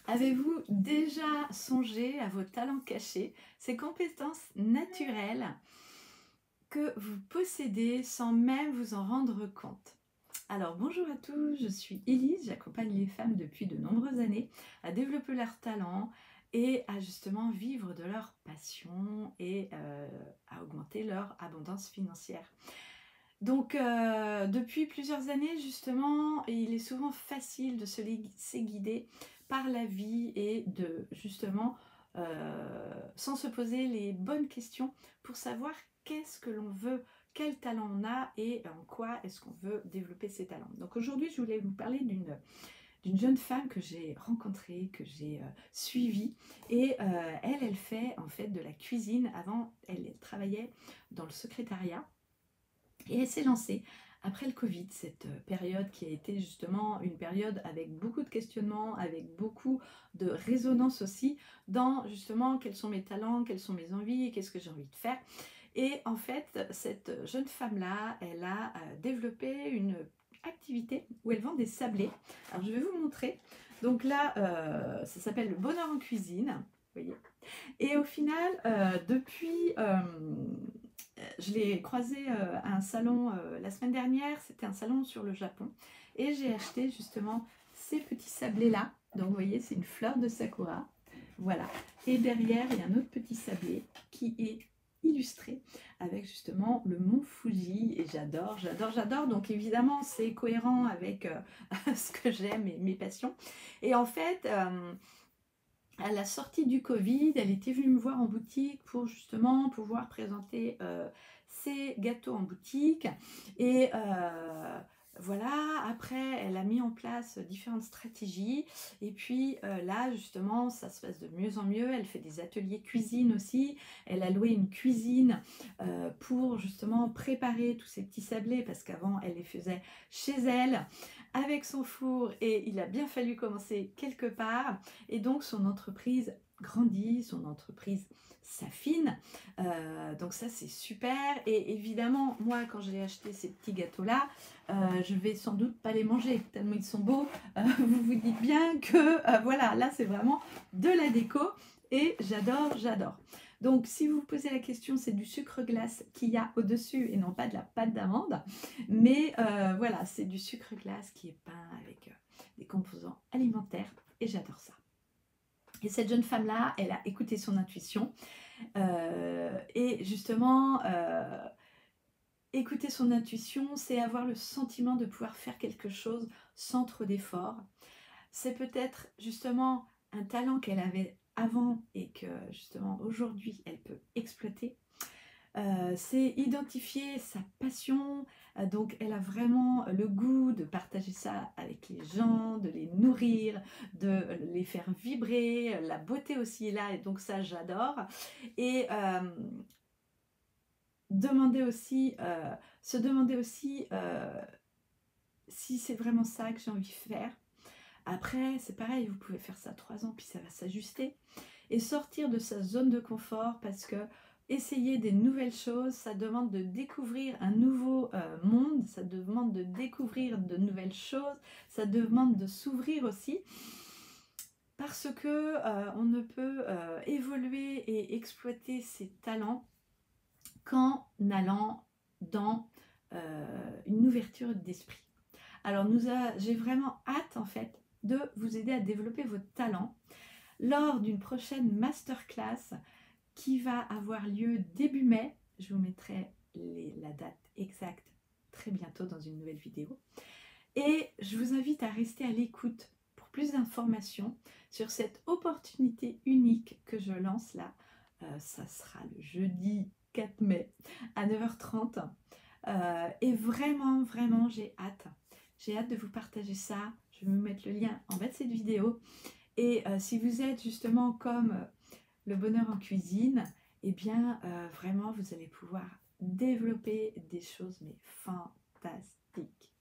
Avez-vous déjà songé à vos talents cachés, ces compétences naturelles que vous possédez sans même vous en rendre compte? Alors bonjour à tous, je suis Élise, j'accompagne les femmes depuis de nombreuses années à développer leurs talents et à justement vivre de leur passion et à augmenter leur abondance financière. Donc, depuis plusieurs années, justement, il est souvent facile de se laisser guider par la vie et de, justement, sans se poser les bonnes questions pour savoir qu'est-ce que l'on veut, quel talent on a et en quoi est-ce qu'on veut développer ses talents. Donc aujourd'hui, je voulais vous parler d'une jeune femme que j'ai rencontrée, que j'ai suivie et elle fait en fait de la cuisine. Avant, elle travaillait dans le secrétariat et elle s'est lancée après le Covid, cette période qui a été justement une période avec beaucoup de questionnements, avec beaucoup de résonance aussi dans justement quels sont mes talents, quelles sont mes envies, qu'est-ce que j'ai envie de faire. Et en fait, cette jeune femme-là, elle a développé une activité où elle vend des sablés. Alors je vais vous montrer. Donc là, ça s'appelle le bonheur en cuisine. Vous voyez. Et au final, je l'ai croisé à un salon la semaine dernière, c'était un salon sur le Japon, et j'ai acheté justement ces petits sablés-là. Donc vous voyez, c'est une fleur de sakura, voilà. Et derrière, il y a un autre petit sablé qui est illustré avec justement le mont Fuji, et j'adore, j'adore, j'adore. Donc évidemment, c'est cohérent avec ce que j'aime et mes passions. Et en fait, à la sortie du Covid, elle était venue me voir en boutique pour justement pouvoir présenter ses gâteaux en boutique. Et voilà, après, elle a mis en place différentes stratégies. Et puis là, justement, ça se passe de mieux en mieux. Elle fait des ateliers cuisine aussi. Elle a loué une cuisine pour justement préparer tous ces petits sablés parce qu'avant, elle les faisait chez elle avec son four. Et il a bien fallu commencer quelque part. Et donc son entreprise grandit, son entreprise s'affine. Donc ça c'est super. Et évidemment, moi quand j'ai acheté ces petits gâteaux-là, je vais sans doute pas les manger, tellement ils sont beaux. Vous vous dites bien que voilà, là c'est vraiment de la déco. Et j'adore, j'adore. Donc si vous vous posez la question, c'est du sucre glace qu'il y a au-dessus et non pas de la pâte d'amande. Mais voilà, c'est du sucre glace qui est peint avec des composants alimentaires et j'adore ça. Et cette jeune femme-là, elle a écouté son intuition. Et justement, écouter son intuition, c'est avoir le sentiment de pouvoir faire quelque chose sans trop d'efforts. C'est peut-être justement un talent qu'elle avait avant et que justement aujourd'hui, elle peut exploiter. C'est identifier sa passion, donc elle a vraiment le goût de partager ça avec les gens, de les nourrir, de les faire vibrer, la beauté aussi est là et donc ça j'adore. Et se demander aussi si c'est vraiment ça que j'ai envie de faire. Après, c'est pareil, vous pouvez faire ça 3 ans, puis ça va s'ajuster. Et sortir de sa zone de confort, parce que essayer des nouvelles choses, ça demande de découvrir un nouveau monde, ça demande de découvrir de nouvelles choses, ça demande de s'ouvrir aussi, parce que on ne peut évoluer et exploiter ses talents qu'en allant dans une ouverture d'esprit. Alors j'ai vraiment hâte en fait de vous aider à développer votre talent lors d'une prochaine masterclass qui va avoir lieu début mai. Je vous mettrai la date exacte très bientôt dans une nouvelle vidéo. Et je vous invite à rester à l'écoute pour plus d'informations sur cette opportunité unique que je lance là. Ça sera le jeudi 4 mai à 9h30. Et vraiment, vraiment, j'ai hâte. J'ai hâte de vous partager ça. Je vais vous mettre le lien en bas de cette vidéo. Et si vous êtes justement comme le bonheur en cuisine, eh bien vraiment vous allez pouvoir développer des choses mais fantastiques.